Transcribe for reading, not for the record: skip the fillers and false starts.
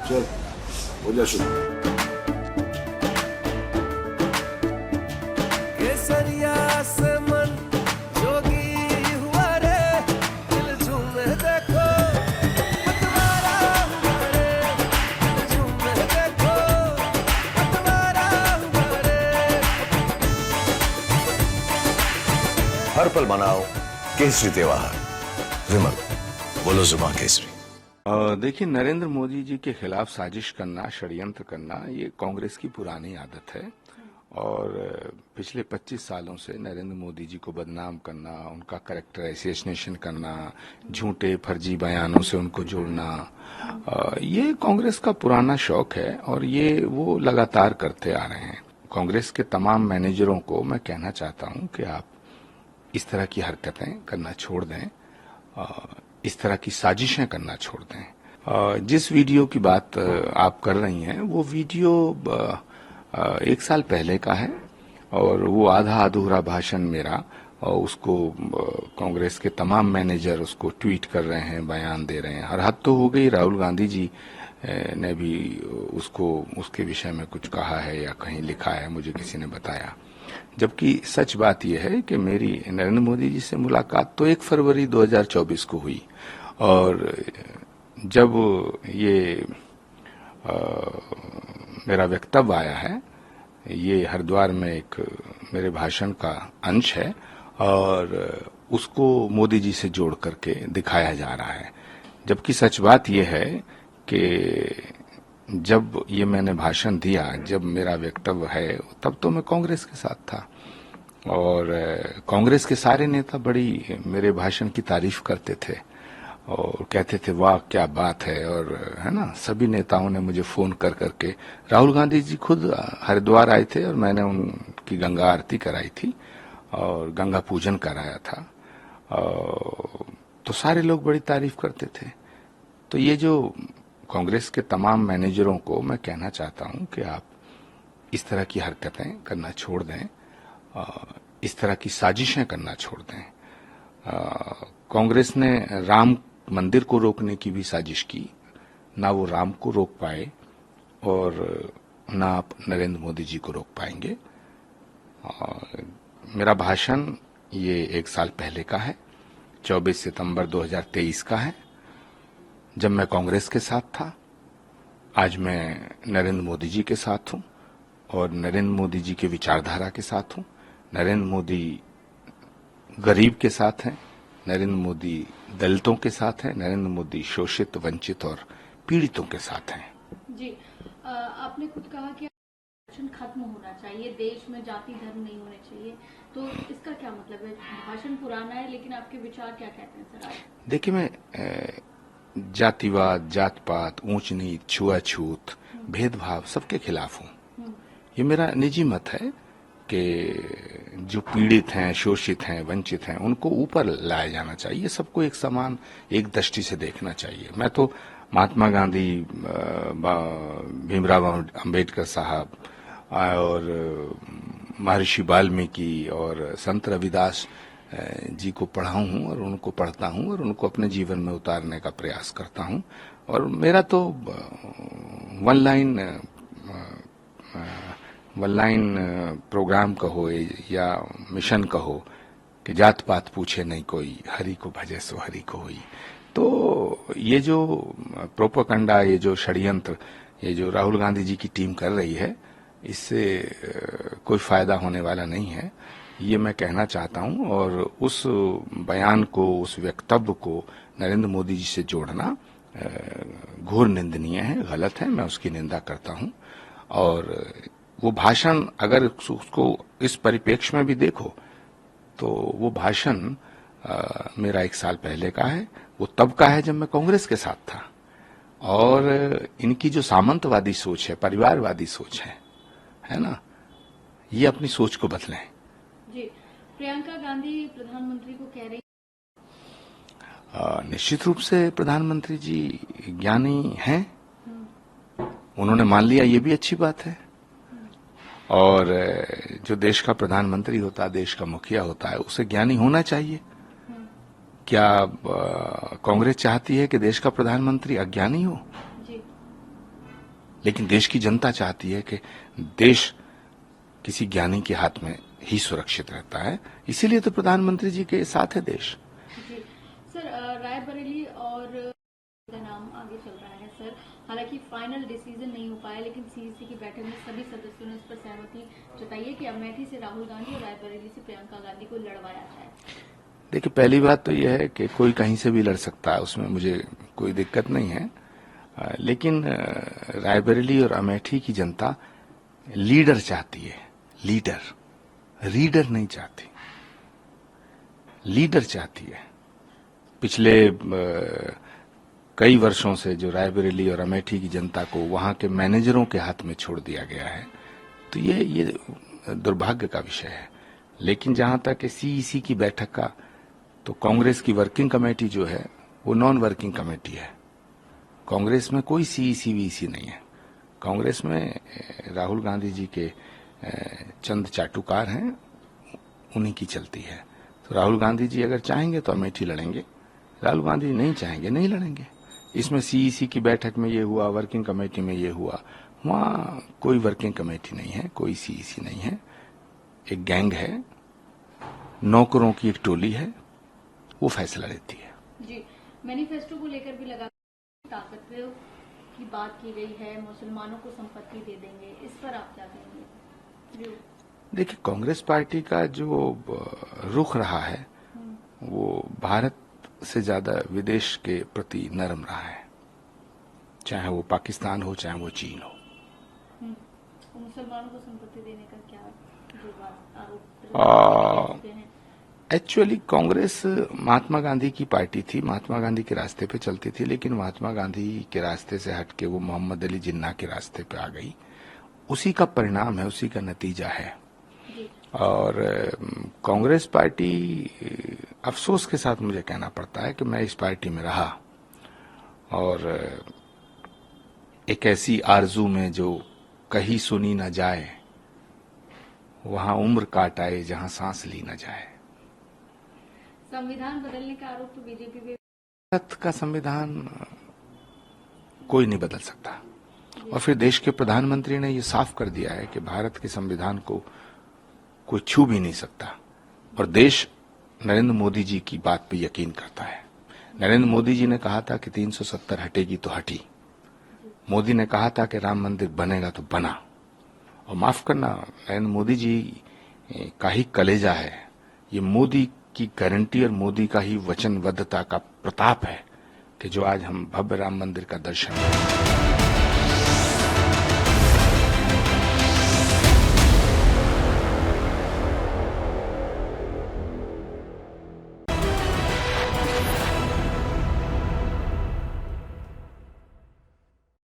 चल हो जा शुरू। केसरिया से मन जोगी हुआ रे, दिल झूमे देखो पतवारा हुआ रे, दिल झूमे देखो पतवारा हुआ रे। हर पल मनाओ केसरी त्योहार। विमल, बोलो जुबान केसरी। देखिए, नरेंद्र मोदी जी के खिलाफ साजिश करना, षड्यंत्र करना, ये कांग्रेस की पुरानी आदत है। और पिछले 25 सालों से नरेंद्र मोदी जी को बदनाम करना, उनका कैरेक्टर एसेसिनेशन करना, झूठे फर्जी बयानों से उनको जोड़ना, ये कांग्रेस का पुराना शौक है और ये वो लगातार करते आ रहे हैं। कांग्रेस के तमाम मैनेजरों को मैं कहना चाहता हूं कि आप इस तरह की हरकतें करना छोड़ दें, इस तरह की साजिशें करना छोड़ दें। जिस वीडियो की बात आप कर रही हैं, वो वीडियो 1 साल पहले का है और वो आधा अधूरा भाषण मेरा, और उसको कांग्रेस के तमाम मैनेजर उसको ट्वीट कर रहे हैं, बयान दे रहे हैं। और हद तो हो गई, राहुल गांधी जी ने भी उसके विषय में कुछ कहा है या कहीं लिखा है, मुझे किसी ने बताया। जबकि सच बात यह है कि मेरी नरेंद्र मोदी जी से मुलाकात तो 1 फरवरी 2024 को हुई, और जब ये मेरा वक्तव्य आया है, ये हरिद्वार में एक मेरे भाषण का अंश है और उसको मोदी जी से जोड़ करके दिखाया जा रहा है। जबकि सच बात यह है कि जब ये मैंने भाषण दिया, जब मेरा वक्तव्य है, तब तो मैं कांग्रेस के साथ था और कांग्रेस के सारे नेता बड़ी मेरे भाषण की तारीफ करते थे और कहते थे वाह क्या बात है। और है ना, सभी नेताओं ने मुझे फोन कर करके, राहुल गांधी जी खुद हरिद्वार आए थे और मैंने उनकी गंगा आरती कराई थी और गंगा पूजन कराया था, तो सारे लोग बड़ी तारीफ करते थे। तो ये जो कांग्रेस के तमाम मैनेजरों को मैं कहना चाहता हूं कि आप इस तरह की हरकतें करना छोड़ दें, इस तरह की साजिशें करना छोड़ दें। कांग्रेस ने राम मंदिर को रोकने की भी साजिश की, ना वो राम को रोक पाए और ना आप नरेंद्र मोदी जी को रोक पाएंगे। मेरा भाषण ये 1 साल पहले का है, 24 सितंबर 2023 का है, जब मैं कांग्रेस के साथ था। आज मैं नरेंद्र मोदी जी के साथ हूं और नरेंद्र मोदी जी के विचारधारा के साथ हूं। नरेंद्र मोदी गरीब के साथ हैं, नरेंद्र मोदी दलितों के साथ हैं, नरेंद्र मोदी शोषित, वंचित और पीड़ितों के साथ हैं। जी, आपने खुद कहा कि आरक्षण खत्म होना चाहिए, देश में जाति धर्म नहीं होने चाहिए, तो इसका क्या मतलब है? भाषण पुराना है लेकिन आपके विचार क्या कहते हैं सर आज? देखिए, मैं जातिवाद, जात पात, ऊंच नीच, छुआछूत, भेदभाव सबके खिलाफ हूं। ये मेरा निजी मत है कि जो पीड़ित हैं, शोषित हैं, वंचित हैं, उनको ऊपर लाया जाना चाहिए। सबको एक समान, एक दृष्टि से देखना चाहिए। मैं तो महात्मा गांधी, भीमराव अंबेडकर साहब और महर्षि वाल्मीकि और संत रविदास जी को पढ़ा हूं और उनको पढ़ता हूं और उनको अपने जीवन में उतारने का प्रयास करता हूं। और मेरा तो वन लाइन प्रोग्राम कहो या मिशन कहो कि जात पात पूछे नहीं कोई, हरि को भजे सो हरि को होई। तो ये जो प्रोपेगेंडा, ये जो षड्यंत्र, ये जो राहुल गांधी जी की टीम कर रही है, इससे कोई फायदा होने वाला नहीं है, ये मैं कहना चाहता हूं। और उस बयान को, उस वक्तव्य को नरेंद्र मोदी जी से जोड़ना घोर निंदनीय है, गलत है, मैं उसकी निंदा करता हूं। और वो भाषण अगर उसको इस परिप्रेक्ष्य में भी देखो तो वो भाषण मेरा 1 साल पहले का है। वो तब का है जब मैं कांग्रेस के साथ था। और इनकी जो सामंतवादी सोच है, परिवारवादी सोच है ना, ये अपनी सोच को बदलें। जी, प्रियंका गांधी प्रधानमंत्री को कह रही, निश्चित रूप से प्रधानमंत्री जी ज्ञानी हैं, उन्होंने मान लिया, ये भी अच्छी बात है। और जो देश का प्रधानमंत्री होता है, देश का मुखिया होता है, उसे ज्ञानी होना चाहिए। क्या कांग्रेस चाहती है कि देश का प्रधानमंत्री अज्ञानी हो? जी। लेकिन देश की जनता चाहती है कि देश किसी ज्ञानी के हाथ में ही सुरक्षित रहता है, इसीलिए तो प्रधानमंत्री जी के साथ है देश। जी सर, रायबरेली और का नाम आगे चल रहा है सर। हालांकि फाइनल डिसीजन नहीं हो पाया, लेकिन सीईसी की बैठक में सभी सदस्यों ने इस पर सहमति जताई है कि अमेठी से राहुल गांधी और रायबरेली से प्रियंका गांधी को लड़वाया जाए। देखिए, पहली बात तो यह है कि कोई कहीं से भी लड़ सकता है, उसमें मुझे कोई दिक्कत नहीं है। लेकिन रायबरेली और अमेठी की जनता लीडर चाहती है, लीडर, रीडर नहीं चाहती, लीडर चाहती है। पिछले कई वर्षों से जो रायबरेली और अमेठी की जनता को वहां के मैनेजरों के हाथ में छोड़ दिया गया है, तो ये दुर्भाग्य का विषय है। लेकिन जहां तक सीईसी की बैठक का, तो कांग्रेस की वर्किंग कमेटी जो है वो नॉन वर्किंग कमेटी है। कांग्रेस में कोई सीईसी वीसी नहीं है। कांग्रेस में राहुल गांधी जी के चंद चाटुकार हैं, उन्हीं की चलती है। तो राहुल गांधी जी अगर चाहेंगे तो अमेठी लड़ेंगे, राहुल गांधी नहीं चाहेंगे नहीं लड़ेंगे। इसमें सीईसी की बैठक में ये हुआ, वर्किंग कमेटी में ये हुआ, वहां कोई वर्किंग कमेटी नहीं है, कोई सीईसी नहीं है। एक गैंग है, नौकरों की एक टोली है, वो फैसला लेती है। जी, मैनिफेस्टो को लेकर भी लगा ताकत की बात की गई है, मुसलमानों को संपत्ति दे देंगे, इस पर आप क्या कहेंगे? देखिए, कांग्रेस पार्टी का जो रुख रहा है वो भारत से ज्यादा विदेश के प्रति नरम रहा है, चाहे वो पाकिस्तान हो चाहे वो चीन हो। तो मुसलमानों को संपत्ति देने का क्या आरोप हैं? एक्चुअली कांग्रेस महात्मा गांधी की पार्टी थी, महात्मा गांधी के रास्ते पे चलती थी, लेकिन महात्मा गांधी के रास्ते से हटके वो मोहम्मद अली जिन्ना के रास्ते पे आ गई। उसी का परिणाम है, उसी का नतीजा है। और कांग्रेस पार्टी, अफसोस के साथ मुझे कहना पड़ता है कि मैं इस पार्टी में रहा और एक ऐसी आरजू में जो कहीं सुनी न जाए, वहां उम्र काट आए जहां सांस ली न जाए। संविधान बदलने का आरोप तो बीजेपी पे। भारत का संविधान कोई नहीं बदल सकता, और फिर देश के प्रधानमंत्री ने ये साफ कर दिया है कि भारत के संविधान को कोई छू भी नहीं सकता, और देश नरेंद्र मोदी जी की बात पे यकीन करता है। नरेंद्र मोदी जी ने कहा था कि 370 हटेगी तो हटी, मोदी ने कहा था कि राम मंदिर बनेगा तो बना। और माफ करना, नरेंद्र मोदी जी का ही कलेजा है, ये मोदी की गारंटी और मोदी का ही वचनबद्धता का प्रताप है कि जो आज हम भव्य राम मंदिर का दर्शन